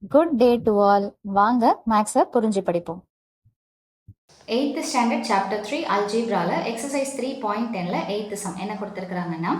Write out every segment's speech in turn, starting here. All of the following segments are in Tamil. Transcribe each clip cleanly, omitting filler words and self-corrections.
Good day to all. வாங்க மேக்ஸை புரிஞ்சு படிப்போம். 8th ஸ்டாண்டர்ட் சாப்டர் 3 அல்ஜீப்ரால எக்ஸசைஸ் 3.10ல 8th சம் என்ன கொடுத்துருக்குறாங்கன்னா,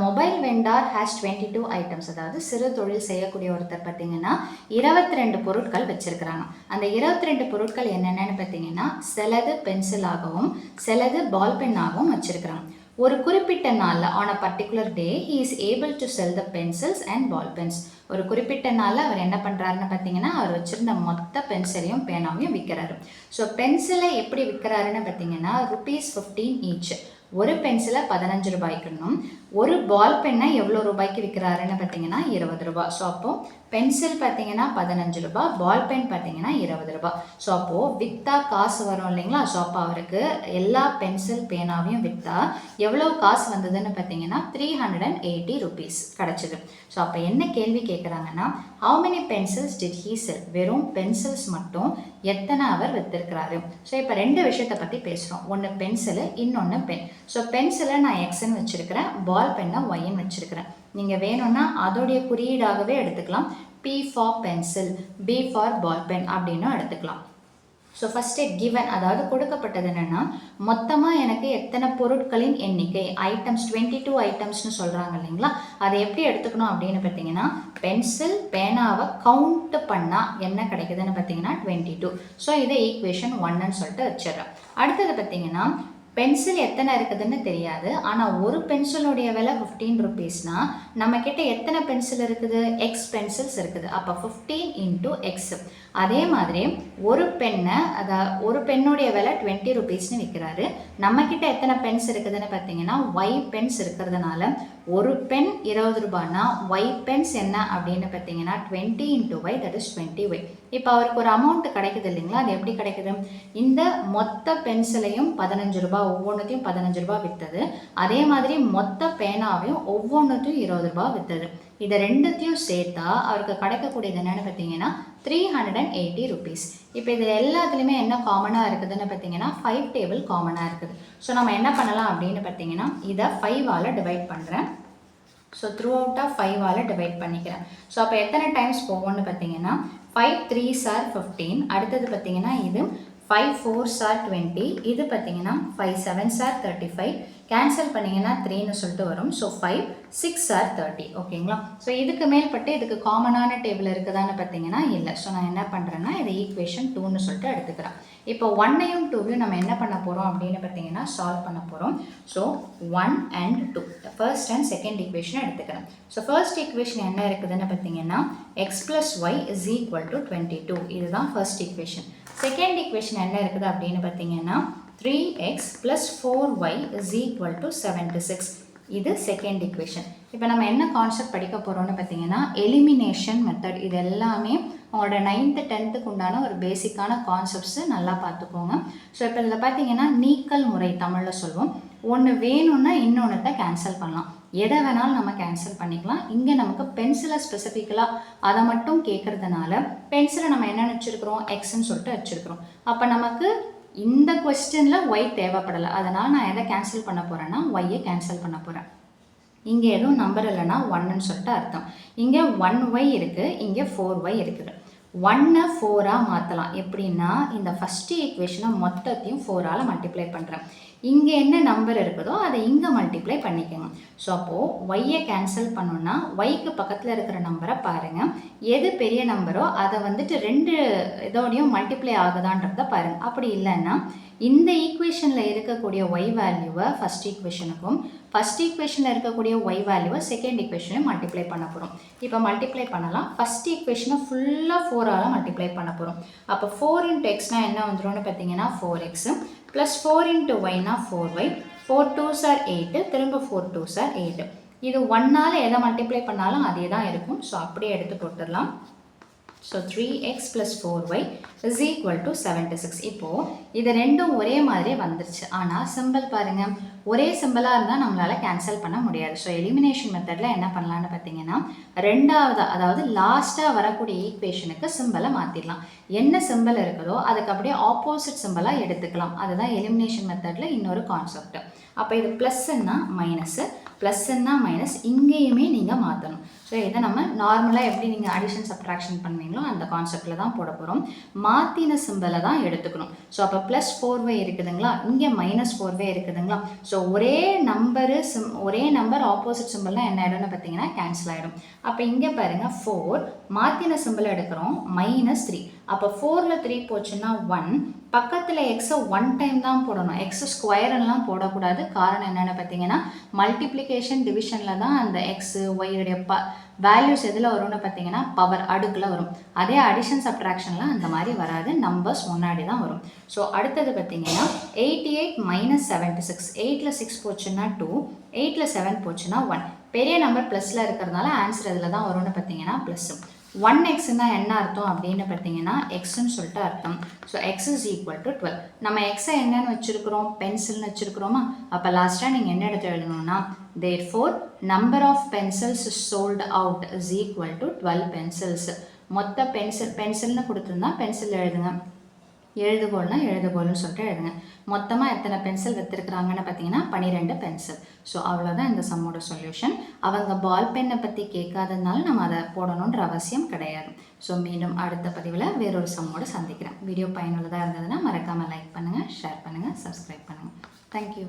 மொபைல் வெண்டார் ஹேஸ் 22 ஐட்டம்ஸ். அதாவது சிறு தொழில் செய்யக்கூடிய ஒருத்தர் பார்த்தீங்கன்னா 22 பொருட்கள் வச்சிருக்கிறாங்க. அந்த 22 பொருட்கள் என்னென்னு பார்த்தீங்கன்னா சிலது பென்சிலாகவும் சிலது பால் பென்னாகவும் வச்சிருக்கிறாங்க. ஒரு குறிப்பிட்ட நாளில் on a particular day he is able to sell the pencils and ball pens. ஒரு குறிப்பிட்ட நாளில் அவர் என்ன பண்ணுறாருன்னு பார்த்தீங்கன்னா அவர் வச்சுருந்த மொத்த பென்சிலையும் பேனாவையும் விற்கிறாரு. ஸோ பென்சிலை எப்படி விற்கிறாருன்னு பார்த்தீங்கன்னா ₹15 ஈச். ஒரு பென்சிலை 15 ரூபாய்க்குன்னும் ஒரு பால் பெண்ணை எவ்வளோ ரூபாய்க்கு விற்கிறாருன்னு பார்த்தீங்கன்னா 20 ரூபாய். ஸோ அப்போது பென்சில் பார்த்தீங்கன்னா 15 ரூபாய், பால் பென் பார்த்தீங்கன்னா 20 ரூபாய். ஸோ அப்போது விற்றா காசு வரும் இல்லைங்களா? ஸோ அப்போ அவருக்கு எல்லா பென்சில் பேனாவையும் விற்றா எவ்வளோ காசு வந்ததுன்னு பார்த்தீங்கன்னா 380 rupees கிடச்சிது. ஸோ அப்போ என்ன கேள்வி கேட்குறாங்கன்னா, how many pencils did he sell? வெறும் பென்சில்ஸ் மட்டும் எத்தனை அவர் விற்றுருக்கிறாரு. ஸோ இப்போ ரெண்டு விஷயத்தை பற்றி பேசுகிறோம். ஒன்று பென்சிலு, இன்னொன்று பென். ஸோ பென்சிலை நான் எக்ஸ்ன்னு வச்சுருக்கிறேன், பால் பெண்ணை ஒய்ன்னு வச்சுருக்கிறேன். நீங்கள் வேணும்னா அதோடைய குறியீடாகவே எடுத்துக்கலாம். P for pencil, B for ball pen அப்படின்னு எடுத்துக்கலாம். ஸோ ஃபஸ்ட்டு கிவன், அதாவது கொடுக்கப்பட்டது என்னென்னா மொத்தமாக எனக்கு எத்தனை பொருட்களின் எண்ணிக்கை, ஐட்டம்ஸ் 22 ஐட்டம்ஸ்னு சொல்கிறாங்க இல்லைங்களா? அதை எப்படி எடுத்துக்கணும் அப்படின்னு பார்த்தீங்கன்னா பென்சில் பேனாவை கவுண்ட் பண்ணால் என்ன கிடைக்குதுன்னு பார்த்தீங்கன்னா 22. ஸோ இதை ஈக்குவேஷன் 1ன்னு சொல்லிட்டு வச்சிடறேன். அடுத்தது பார்த்தீங்கன்னா பென்சில் எத்தனை இருக்குதுன்னு தெரியாது, ஆனால் ஒரு பென்சிலுடைய விலை 15 rupeesனா நம்மக்கிட்ட எத்தனை பென்சில் இருக்குது? எக்ஸ் பென்சில்ஸ் இருக்குது. அப்போ 15 into எக்ஸ். அதே மாதிரி ஒரு பெண்ணை, ஒரு பெண்ணுடைய விலை 20 rupeesனு விற்கிறாரு. நம்மக்கிட்ட எத்தனை பென்ஸ் இருக்குதுன்னு பார்த்தீங்கன்னா ஒய் பென்ஸ் இருக்கிறதுனால ஒரு பென் 20 ரூபாய்னா ஒய் பென்ஸ் என்ன அப்படின்னு பார்த்தீங்கன்னா 20 into y, that is 20y. இப்போ அவருக்கு ஒரு அமௌண்ட் கிடைக்குது இல்லைங்களா? அது எப்படி கிடைக்குது? இந்த மொத்த பென்சிலையும் 15 ரூபாய், ஒவ்வொன்றுத்தையும் 15 ரூபாய் விற்றது. அதே மாதிரி மொத்த பேனாவையும் ஒவ்வொன்றுத்தையும் 20 ரூபாய் விற்றது. இதை ரெண்டுத்தையும் சேர்த்தா அவருக்கு கிடைக்கக்கூடியது என்னென்னு பார்த்தீங்கன்னா 380 rupees. இப்போ இது எல்லாத்துலேயுமே என்ன காமனாக இருக்குதுன்னு பார்த்தீங்கன்னா 5 டேபிள் காமனாக இருக்குது. ஸோ நம்ம என்ன பண்ணலாம் அப்படின்னு பார்த்தீங்கன்னா இதை 5ஆல் டிவைட் பண்ணுறேன். ஸோ த்ரூ அவுட்டாக 5ஆல் டிவைட் பண்ணிக்கிறேன். ஸோ அப்போ எத்தனை டைம்ஸ் போகும்னு பார்த்தீங்கன்னா 5 3s are 15. அடுத்தது பார்த்தீங்கன்னா இது 5 4s are 20. இது பார்த்தீங்கன்னா 5 7s are 35. கேன்சல் பண்ணிங்கன்னா 3ன்னு சொல்லிட்டு வரும். So 5 6 are 30. ஓகேங்களா? ஸோ இதுக்கு மேல்பட்டு இதுக்கு காமனான டேபிள் இருக்குதான்னு பார்த்தீங்கன்னா இல்லை. ஸோ நான் என்ன பண்ணுறேன்னா இதை ஈக்குவேஷன் 2ன்னு சொல்லிட்டு எடுத்துக்கிறேன். இப்போ 1ஐயும் 2ஐயும் நம்ம என்ன பண்ண போகிறோம் அப்படின்னு பார்த்தீங்கன்னா சால்வ் பண்ண போகிறோம். So 1 and 2 first and second ஈக்குவேஷனை எடுத்துக்கிறேன். ஸோ ஃபர்ஸ்ட் ஈக்குவேஷன் என்ன இருக்குதுன்னு பார்த்தீங்கன்னா x plus y is equal to 22. இதுதான் ஃபர்ஸ்ட் ஈக்குவேஷன். செகண்ட் ஈக்குவேஷன் என்ன இருக்குது அப்படின்னு பார்த்தீங்கன்னா 3x plus 4y is equal to 76. இது செகண்ட் ஈக்குவேஷன். இப்போ நம்ம என்ன கான்செப்ட் படிக்க போகிறோம்னு பார்த்தீங்கன்னா எலிமினேஷன் மெத்தட். இது எல்லாமே உங்களோட 9th 10th உண்டான ஒரு பேசிக்கான கான்செப்ட்ஸு நல்லா பார்த்துக்கோங்க. ஸோ இப்போ இதில் பார்த்தீங்கன்னா நீக்கல் முறை தமிழில் சொல்லுவோம். ஒன்று வேணும்னா இன்னொன்று கேன்சல் பண்ணலாம். எதை வேணாலும் நம்ம கேன்சல் பண்ணிக்கலாம். இங்கே நமக்கு பென்சிலை ஸ்பெசிஃபிக்கலாக அதை மட்டும் கேட்குறதுனால பென்சிலை நம்ம என்ன வச்சுருக்கிறோம்? எக்ஸ்ன்னு சொல்லிட்டு வச்சுருக்கிறோம். அப்போ நமக்கு இந்த கொஸ்டினில் ஒய் தேவைப்படலை. அதனால் நான் எதை கேன்சல் பண்ண போகிறேன்னா ஒய்யை கேன்சல் பண்ண போகிறேன். இங்கே எதுவும் நம்பர் இல்லைன்னா 1ன்னு சொல்லிட்டு அர்த்தம். இங்கே 1y இருக்குது, இங்கே 4y இருக்குது. 1ஐ 4ஆக மாற்றலாம். எப்படின்னா இந்த ஃபஸ்ட்டு ஈக்குவேஷனை மொத்தத்தையும் 4ஆல் மல்டிப்ளை பண்ணுறேன். இங்கே என்ன நம்பர் இருக்குதோ அதை இங்கே மல்டிப்ளை பண்ணிக்கோங்க. ஸோ அப்போது ஒய்யை கேன்சல் பண்ணோன்னா ஒய்க்கு பக்கத்தில் இருக்கிற நம்பரை பாருங்கள். எது பெரிய நம்பரோ அதை வந்துட்டு ரெண்டு இதோடையும் மல்டிப்ளை ஆகுதான்றதை பாருங்கள். அப்படி இல்லைன்னா இந்த ஈக்குவேஷனில் இருக்கக்கூடிய ஒய் வேல்யூவை ஃபஸ்ட் ஈக்குவேஷனுக்கும் ஃபஸ்ட் ஈக்குவேஷனில் இருக்கக்கூடிய ஒய் வேல்யூவை செகண்ட் ஈக்குவேஷனையும் மல்டிப்ளை பண்ண போகிறோம். இப்போ மல்டிப்ளை பண்ணலாம். ஃபஸ்ட் ஈக்குவேஷனை ஃபுல்லாக 4ஆல் மல்டிப்ளை பண்ண போகிறோம். அப்போ 4 into xனால் என்ன வந்துடும்னு பார்த்தீங்கன்னா 4x plus 4 into yனா 4y. 4 2s are 8, திரும்ப 4 2s are 8. இது 1ஆல் எதை மல்டிப்ளை பண்ணாலும் அதே தான் இருக்கும். ஸோ அப்படியே எடுத்து போட்டுடலாம். So 3x plus 4y is equal to 76. இப்போது இது ரெண்டும் ஒரே மாதிரியே வந்துருச்சு. ஆனால் சிம்பிள் பாருங்கள், ஒரே சிம்பிளாக இருந்தால் நம்மளால் கேன்சல் பண்ண முடியாது. ஸோ எலிமினேஷன் மெத்தடில் என்ன பண்ணலான்னு பார்த்தீங்கன்னா ரெண்டாவது, அதாவது லாஸ்ட்டாக வரக்கூடிய ஈக்குவேஷனுக்கு சிம்பிளை மாற்றிடலாம். என்ன சிம்பிள் இருக்குதோ அதுக்கு அப்படியே ஆப்போசிட் சிம்பிளாக எடுத்துக்கலாம். அதுதான் எலிமினேஷன் மெத்தடில் இன்னொரு கான்செப்ட். அப்போ இது ப்ளஸ்ன்னா மைனஸு, ப்ளஸ்ன்னா மைனஸ், இங்கேயுமே நீங்கள் மாற்றணும். ஸோ ஸோ இதை நம்ம நார்மலாக எப்படி நீங்கள் அடிஷன் சப்ட்ராக்ஷன் பண்ணுவீங்களோ அந்த கான்செப்டில் தான் போட போகிறோம். மாற்றின சிம்பிளை தான் எடுத்துக்கணும். ஸோ அப்போ +4y இருக்குதுங்களா, இங்கே -4y இருக்குதுங்களா. ஸோ ஒரே நம்பர் ஆப்போசிட் சிம்பிள்லாம் என்ன ஆகிடும்னு பார்த்தீங்கன்னா கேன்சல் ஆகிடும். அப்போ இங்கே பாருங்கள் 4 மாற்றின சிம்பிளை எடுக்கிறோம் -3. அப்போ 4ல் 3 போச்சுன்னா 1, பக்கத்தில் எக்ஸை 1 டைம் தான் போடணும், எக்ஸ் ஸ்கொயர்லாம் போடக்கூடாது. காரணம் என்னென்னு பார்த்தீங்கன்னா மல்டிப்ளிகேஷன் டிவிஷனில் தான் அந்த எக்ஸு ஒய்யுடைய வேல்யூஸ் எதில் வரும்னு பார்த்தீங்கன்னா பவர் அடுக்கில் வரும். அதே அடிஷன் சப்ட்ராக்ஷனில் அந்த மாதிரி வராது, நம்பர்ஸ் முன்னாடி தான் வரும். ஸோ அடுத்தது பார்த்தீங்கன்னா 88 - 76, 8ல் 6 போச்சுன்னா 2, 8ல் 7 போச்சுன்னா 1. பெரிய நம்பர் ப்ளஸில் இருக்கிறதுனால ஆன்சர் இதில் தான் வரும்னு பார்த்தீங்கன்னா ப்ளஸ். 1xன்னா என்ன அர்த்தம் அப்படின்னு பார்த்தீங்கன்னா எக்ஸ்ன்னு சொல்லிட்டு அர்த்தம். So X is equal to 12. நம்ம எக்ஸை என்னன்னு வச்சுருக்கிறோம், பென்சில்னு வச்சுருக்கிறோமா. அப்போ லாஸ்ட்டாக நீங்கள் என்ன எடுத்து எழுதணும்னா therefore number of pencils sold out is equal to 12 pencils. மொத்த பென்சில்னு கொடுத்துருந்தா பென்சில் எழுதுங்க, எழுதுகோள்னா எழுதுகோள்னு சொல்லிட்டு எழுதுங்க. மொத்தமாக எத்தனை பென்சில் விற்றுருக்குறாங்கன்னு பார்த்தீங்கன்னா 12 பென்சில். ஸோ அவ்வளோதான் இந்த சம்மோட சொல்யூஷன். அவங்க பால் பென்னை பற்றி கேட்காததுனால நம்ம அதை போடணுன்ற அவசியம் கிடையாது. ஸோ மீண்டும் அடுத்த பதிவில் வேறொரு சம்மோடு சந்திக்கிறேன். வீடியோ பயனுள்ளதாக இருந்ததுன்னா மறக்காமல் லைக் பண்ணுங்கள், ஷேர் பண்ணுங்கள், சப்ஸ்கிரைப் பண்ணுங்கள். தேங்க்யூ.